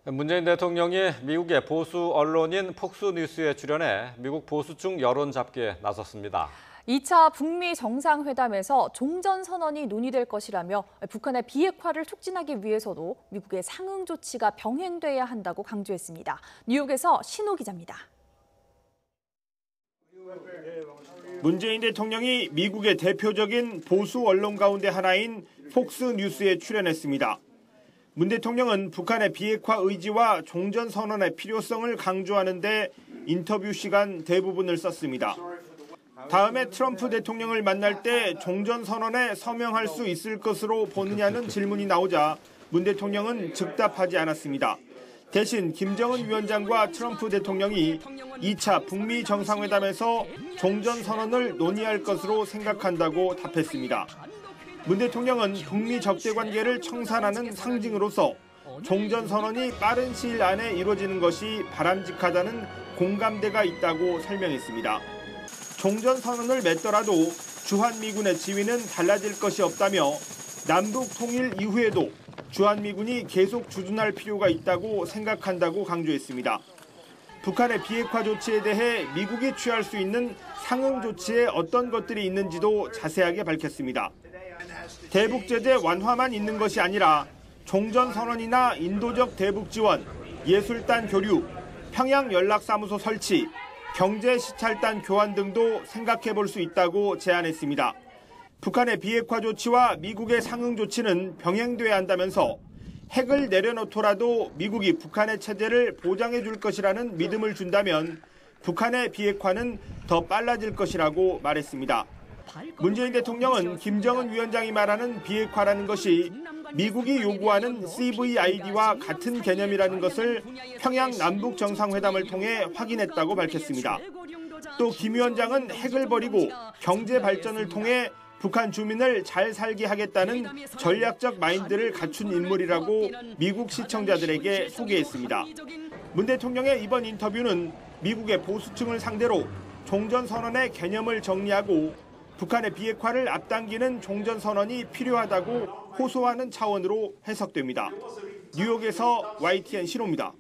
문재인 대통령이 미국의 보수 언론인 폭스뉴스에 출연해 미국 보수층 여론 잡기에 나섰습니다. 2차 북미 정상회담에서 종전선언이 논의될 것이라며 북한의 비핵화를 촉진하기 위해서도 미국의 상응 조치가 병행돼야 한다고 강조했습니다. 뉴욕에서 신호 기자입니다. 문재인 대통령이 미국의 대표적인 보수 언론 가운데 하나인 폭스뉴스에 출연했습니다. 문 대통령은 북한의 비핵화 의지와 종전선언의 필요성을 강조하는 데 인터뷰 시간 대부분을 썼습니다. 다음에 트럼프 대통령을 만날 때 종전선언에 서명할 수 있을 것으로 보느냐는 질문이 나오자 문 대통령은 즉답하지 않았습니다. 대신 김정은 위원장과 트럼프 대통령이 2차 북미 정상회담에서 종전선언을 논의할 것으로 생각한다고 답했습니다. 문 대통령은 북미 적대관계를 청산하는 상징으로서 종전선언이 빠른 시일 안에 이루어지는 것이 바람직하다는 공감대가 있다고 설명했습니다. 종전선언을 맺더라도 주한미군의 지위는 달라질 것이 없다며 남북 통일 이후에도 주한미군이 계속 주둔할 필요가 있다고 생각한다고 강조했습니다. 북한의 비핵화 조치에 대해 미국이 취할 수 있는 상응 조치에 어떤 것들이 있는지도 자세하게 밝혔습니다. 대북 제재 완화만 있는 것이 아니라 종전선언이나 인도적 대북 지원, 예술단 교류, 평양 연락사무소 설치, 경제 시찰단 교환 등도 생각해 볼 수 있다고 제안했습니다. 북한의 비핵화 조치와 미국의 상응 조치는 병행돼야 한다면서 핵을 내려놓더라도 미국이 북한의 체제를 보장해 줄 것이라는 믿음을 준다면 북한의 비핵화는 더 빨라질 것이라고 말했습니다. 문재인 대통령은 김정은 위원장이 말하는 비핵화라는 것이 미국이 요구하는 CVID와 같은 개념이라는 것을 평양 남북 정상회담을 통해 확인했다고 밝혔습니다. 또 김 위원장은 핵을 버리고 경제 발전을 통해 북한 주민을 잘 살게 하겠다는 전략적 마인드를 갖춘 인물이라고 미국 시청자들에게 소개했습니다. 문 대통령의 이번 인터뷰는 미국의 보수층을 상대로 종전선언의 개념을 정리하고 북한의 비핵화를 앞당기는 종전선언이 필요하다고 호소하는 차원으로 해석됩니다. 뉴욕에서 YTN 신호입니다.